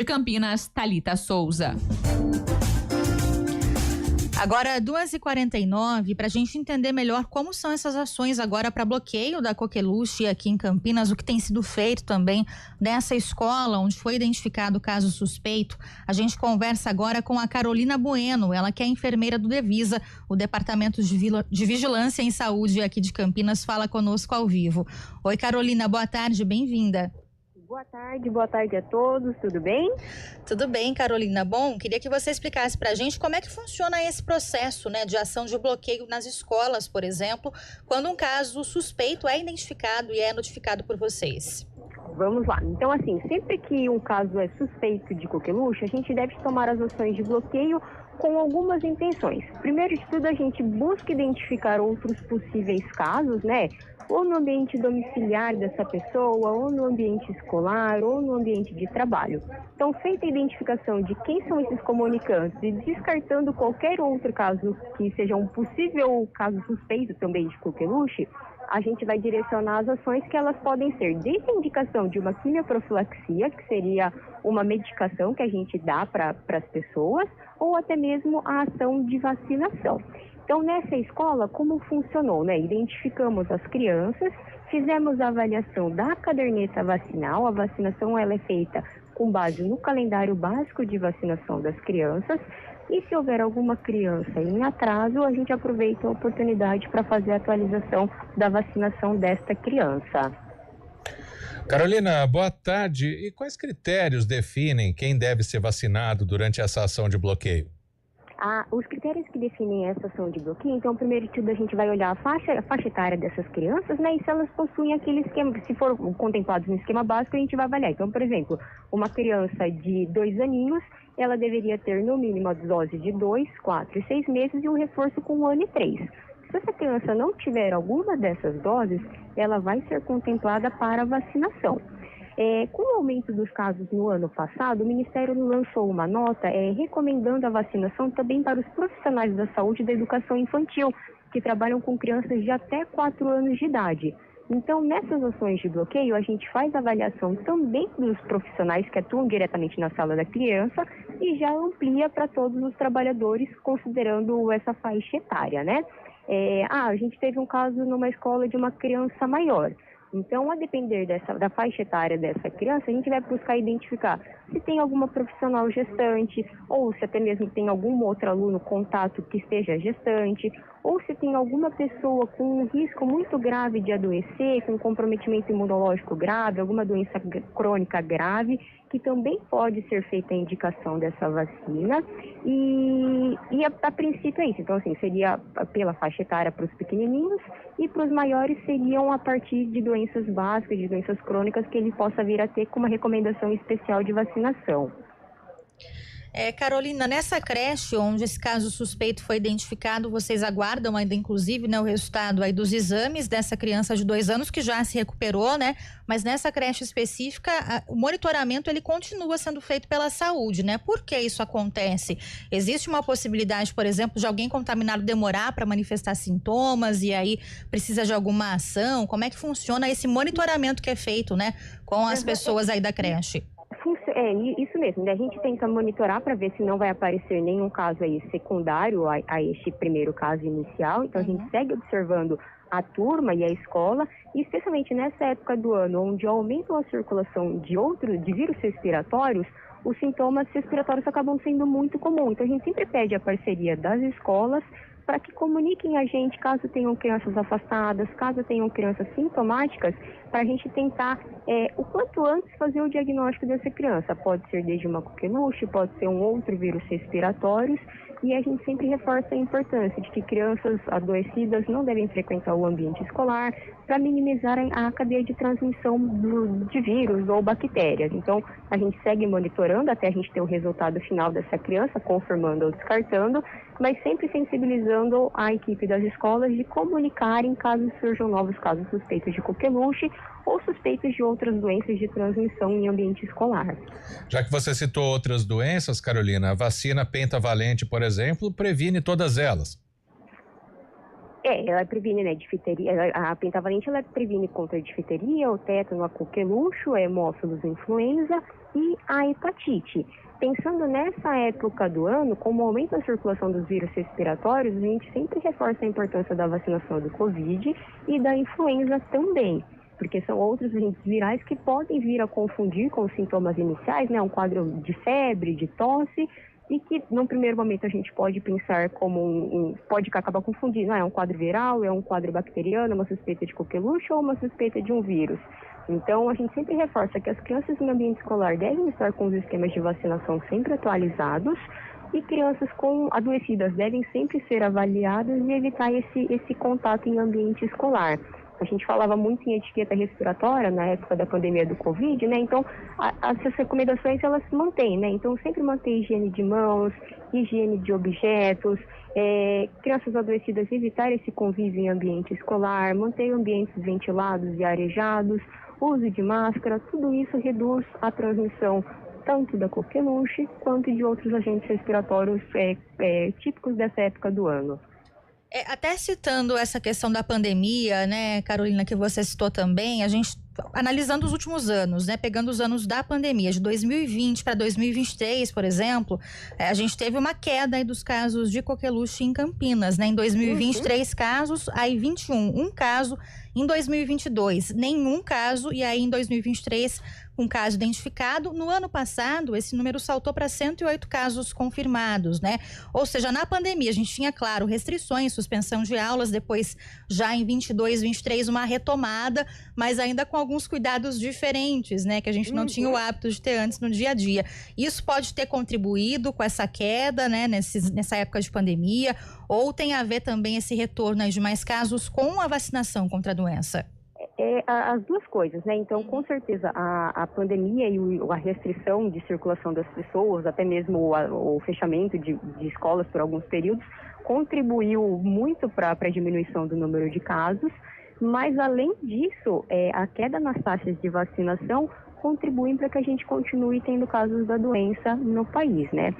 De Campinas, Thalita Souza. Agora, 2h49, para a gente entender melhor como são essas ações agora para bloqueio da coqueluche aqui em Campinas, o que tem sido feito também nessa escola onde foi identificado o caso suspeito. A gente conversa agora com a Carolina Bueno, ela que é enfermeira do Devisa, o Departamento de Vigilância em Saúde aqui de Campinas, fala conosco ao vivo. Oi, Carolina, boa tarde, bem-vinda. Boa tarde a todos, tudo bem? Tudo bem, Carolina. Bom, queria que você explicasse para a gente como é que funciona esse processo, né, de ação de bloqueio nas escolas, por exemplo, quando um caso suspeito é identificado e é notificado por vocês. Vamos lá. Então, assim, sempre que um caso é suspeito de coqueluche, a gente deve tomar as ações de bloqueio com algumas intenções. Primeiro de tudo, a gente busca identificar outros possíveis casos, né? Ou no ambiente domiciliar dessa pessoa, ou no ambiente escolar, ou no ambiente de trabalho. Então, feita a identificação de quem são esses comunicantes e descartando qualquer outro caso que seja um possível caso suspeito também de coqueluche, a gente vai direcionar as ações que elas podem ser desde a indicação de uma quimioprofilaxia, que seria uma medicação que a gente dá para as pessoas, ou até mesmo a ação de vacinação. Então, nessa escola, como funcionou, né? Identificamos as crianças, fizemos a avaliação da caderneta vacinal. A vacinação ela é feita com base no calendário básico de vacinação das crianças. E se houver alguma criança em atraso, a gente aproveita a oportunidade para fazer a atualização da vacinação desta criança. Carolina, boa tarde. E quais critérios definem quem deve ser vacinado durante essa ação de bloqueio? Os critérios que definem essa ação de bloqueio, então, primeiro de tudo, a gente vai olhar a faixa etária dessas crianças, né, e se elas possuem aquele esquema, se for contemplados no esquema básico, a gente vai avaliar. Então, por exemplo, uma criança de 2 aninhos, ela deveria ter, no mínimo, a dose de 2, 4 e 6 meses e um reforço com 1 ano e 3. Se essa criança não tiver alguma dessas doses, ela vai ser contemplada para vacinação. Com o aumento dos casos no ano passado, o Ministério lançou uma nota recomendando a vacinação também para os profissionais da saúde e da educação infantil, que trabalham com crianças de até 4 anos de idade. Então, nessas ações de bloqueio, a gente faz avaliação também dos profissionais que atuam diretamente na sala da criança e já amplia para todos os trabalhadores, considerando essa faixa etária, né? A gente teve um caso numa escola de uma criança maior. Então, a depender da faixa etária dessa criança, a gente vai buscar identificar se tem alguma profissional gestante, ou se até mesmo tem algum outro aluno contato que esteja gestante, ou se tem alguma pessoa com um risco muito grave de adoecer, com comprometimento imunológico grave, alguma doença crônica grave, que também pode ser feita a indicação dessa vacina. E a princípio é isso. Então, assim, seria pela faixa etária para os pequenininhos e para os maiores seriam a partir de doenças básicas, de doenças crônicas que ele possa vir a ter com uma recomendação especial de vacinação. Carolina, nessa creche onde esse caso suspeito foi identificado, vocês aguardam ainda, inclusive, né, o resultado aí dos exames dessa criança de 2 anos que já se recuperou, né? Mas nessa creche específica, o monitoramento ele continua sendo feito pela saúde, né? Por que isso acontece? Existe uma possibilidade, por exemplo, de alguém contaminado demorar para manifestar sintomas e aí precisa de alguma ação? Como é que funciona esse monitoramento que é feito, né, com as pessoas aí da creche? Isso mesmo, né? A gente tenta monitorar para ver se não vai aparecer nenhum caso aí secundário a este primeiro caso inicial, então a gente segue observando a turma e a escola, e especialmente nessa época do ano, onde aumentam a circulação de vírus respiratórios, os sintomas respiratórios acabam sendo muito comuns. Então a gente sempre pede a parceria das escolas para que comuniquem a gente caso tenham crianças afastadas, caso tenham crianças sintomáticas, para a gente tentar o quanto antes fazer o diagnóstico dessa criança. Pode ser desde uma coqueluche, pode ser um outro vírus respiratório, e a gente sempre reforça a importância de que crianças adoecidas não devem frequentar o ambiente escolar para minimizar a cadeia de transmissão de vírus ou bactérias. Então, a gente segue monitorando até a gente ter o resultado final dessa criança, confirmando ou descartando, mas sempre sensibilizando a equipe das escolas de comunicarem caso surjam novos casos suspeitos de coqueluche ou suspeitos de outras doenças de transmissão em ambiente escolar. Já que você citou outras doenças, Carolina, a vacina pentavalente, por exemplo, previne todas elas. Ela previne, né, difteria. A pentavalente ela previne contra a difteria, o tétano, a coqueluche, a hemófilos influenza e a hepatite. Pensando nessa época do ano, como aumenta a circulação dos vírus respiratórios, a gente sempre reforça a importância da vacinação do Covid e da influenza também, porque são outros agentes virais que podem vir a confundir com os sintomas iniciais, né, um quadro de febre, de tosse, e que, num primeiro momento, a gente pode pensar como pode acabar confundindo, é um quadro viral, é um quadro bacteriano, uma suspeita de coqueluche ou uma suspeita de um vírus. Então, a gente sempre reforça que as crianças em ambiente escolar devem estar com os esquemas de vacinação sempre atualizados e crianças adoecidas devem sempre ser avaliadas e evitar esse contato em ambiente escolar. A gente falava muito em etiqueta respiratória na época da pandemia do Covid, né? Então, essas recomendações, elas se mantêm, né? Então, sempre manter higiene de mãos, higiene de objetos, crianças adoecidas evitar esse convívio em ambiente escolar, manter ambientes ventilados e arejados, uso de máscara, tudo isso reduz a transmissão tanto da coqueluche quanto de outros agentes respiratórios típicos dessa época do ano. Até citando essa questão da pandemia, né, Carolina, que você citou também, a gente analisando os últimos anos, né, pegando os anos da pandemia, de 2020 para 2023, por exemplo, a gente teve uma queda aí dos casos de coqueluche em Campinas, né, em 2020, 3 casos, aí 21, um caso, em 2022, nenhum caso, e aí em 2023, um caso identificado. No ano passado, esse número saltou para 108 casos confirmados, né? Ou seja, na pandemia, a gente tinha, claro, restrições, suspensão de aulas, depois já em 22, 23, uma retomada, mas ainda com alguns cuidados diferentes, né? Que a gente não tinha o hábito de ter antes no dia a dia. Isso pode ter contribuído com essa queda, né? Nessa época de pandemia, ou tem a ver também esse retorno aí de mais casos com a vacinação contra a doença? As duas coisas, né? Então, com certeza, a pandemia e a restrição de circulação das pessoas, até mesmo o fechamento de escolas por alguns períodos, contribuiu muito para a diminuição do número de casos, mas, além disso, a queda nas taxas de vacinação contribuem para que a gente continue tendo casos da doença no país, né?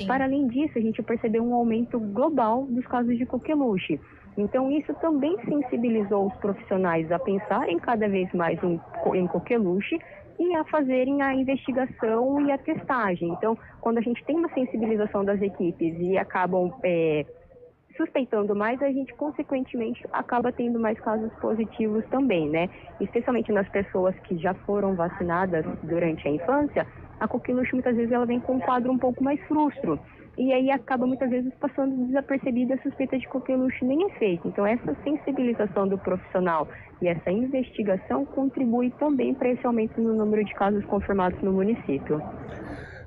Para além disso, a gente percebeu um aumento global dos casos de coqueluche. Então, isso também sensibilizou os profissionais a pensarem cada vez mais em coqueluche e a fazerem a investigação e a testagem. Então, quando a gente tem uma sensibilização das equipes e acabam suspeitando mais, a gente, consequentemente, acaba tendo mais casos positivos também, né? Especialmente nas pessoas que já foram vacinadas durante a infância, a coqueluche, muitas vezes, ela vem com um quadro um pouco mais frustro. E aí acaba muitas vezes passando desapercebida a suspeita de coqueluche nem é feita. Então, essa sensibilização do profissional e essa investigação contribui também para esse aumento no número de casos confirmados no município.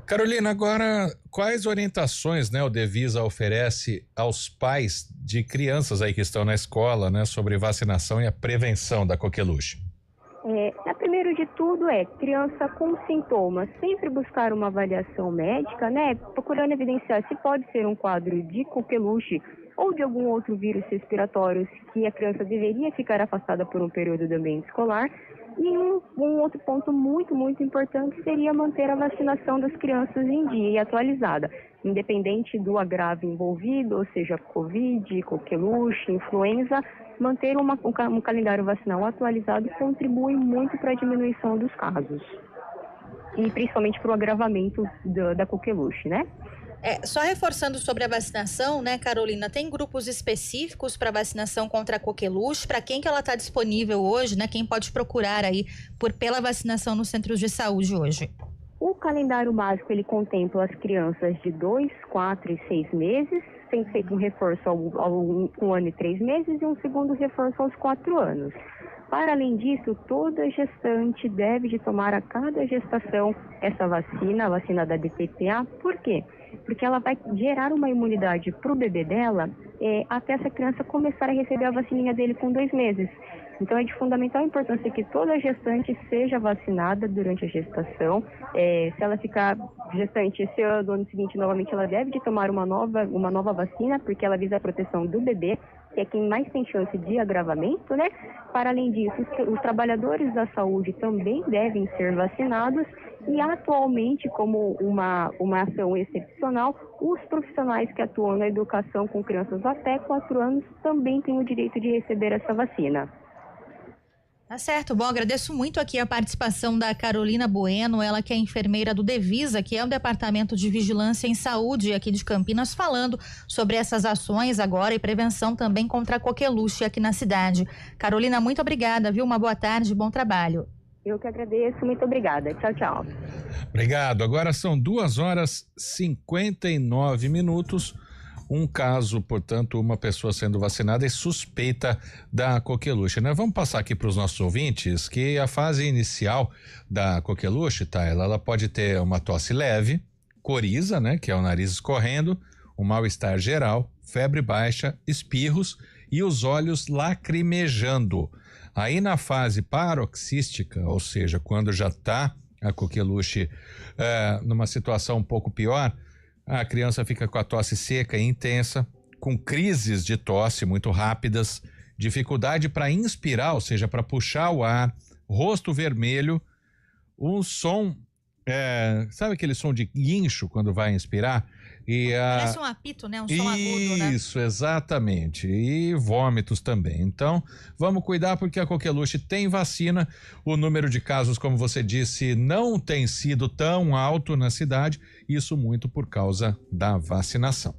Carolina, agora, quais orientações, né, o Devisa oferece aos pais de crianças aí que estão na escola, né, sobre vacinação e a prevenção da coqueluche? Primeiro de tudo criança com sintomas, sempre buscar uma avaliação médica, né, procurando evidenciar se pode ser um quadro de coqueluche ou de algum outro vírus respiratório que a criança deveria ficar afastada por um período do ambiente escolar. E um outro ponto muito, muito importante seria manter a vacinação das crianças em dia e atualizada, independente do agravo envolvido, ou seja, Covid, coqueluche, influenza. Manter um calendário vacinal atualizado contribui muito para a diminuição dos casos e principalmente para o agravamento da coqueluche, né? Só reforçando sobre a vacinação, né, Carolina, tem grupos específicos para vacinação contra a coqueluche? Para quem que ela está disponível hoje, né? Quem pode procurar aí pela vacinação nos centros de saúde hoje? O calendário básico, ele contempla as crianças de 2, 4 e 6 meses, tem feito um reforço ao 1 ano e 3 meses e um segundo reforço aos 4 anos. Para além disso, toda gestante deve de tomar a cada gestação essa vacina, a vacina da DTPA. Por quê? Porque ela vai gerar uma imunidade para o bebê dela até essa criança começar a receber a vacininha dele com 2 meses. Então, é de fundamental importância que toda gestante seja vacinada durante a gestação. Se ela ficar gestante esse ano seguinte, novamente, ela deve de tomar uma nova vacina, porque ela visa a proteção do bebê, que é quem mais tem chance de agravamento, né? Para além disso, os trabalhadores da saúde também devem ser vacinados e, atualmente, como uma ação excepcional, os profissionais que atuam na educação com crianças até 4 anos também têm o direito de receber essa vacina. Tá certo, bom, agradeço muito aqui a participação da Carolina Bueno, ela que é enfermeira do Devisa, que é o Departamento de Vigilância em Saúde aqui de Campinas, falando sobre essas ações agora e prevenção também contra a coqueluche aqui na cidade. Carolina, muito obrigada, viu? Uma boa tarde, bom trabalho. Eu que agradeço, muito obrigada. Tchau, tchau. Obrigado. Agora são 2h59. Um caso, portanto, uma pessoa sendo vacinada e suspeita da coqueluche, né? Vamos passar aqui para os nossos ouvintes que a fase inicial da coqueluche, tá? Ela pode ter uma tosse leve, coriza, né? Que é o nariz escorrendo, um mal-estar geral, febre baixa, espirros e os olhos lacrimejando. Aí na fase paroxística, ou seja, quando já tá a coqueluche numa situação um pouco pior, a criança fica com a tosse seca e intensa, com crises de tosse muito rápidas, dificuldade para inspirar, ou seja, para puxar o ar, rosto vermelho, um som, sabe aquele som de guincho quando vai inspirar? Parece um apito, né? Um som agudo, né? Isso, exatamente. E vômitos também. Então, vamos cuidar porque a coqueluche tem vacina. O número de casos, como você disse, não tem sido tão alto na cidade. Isso muito por causa da vacinação.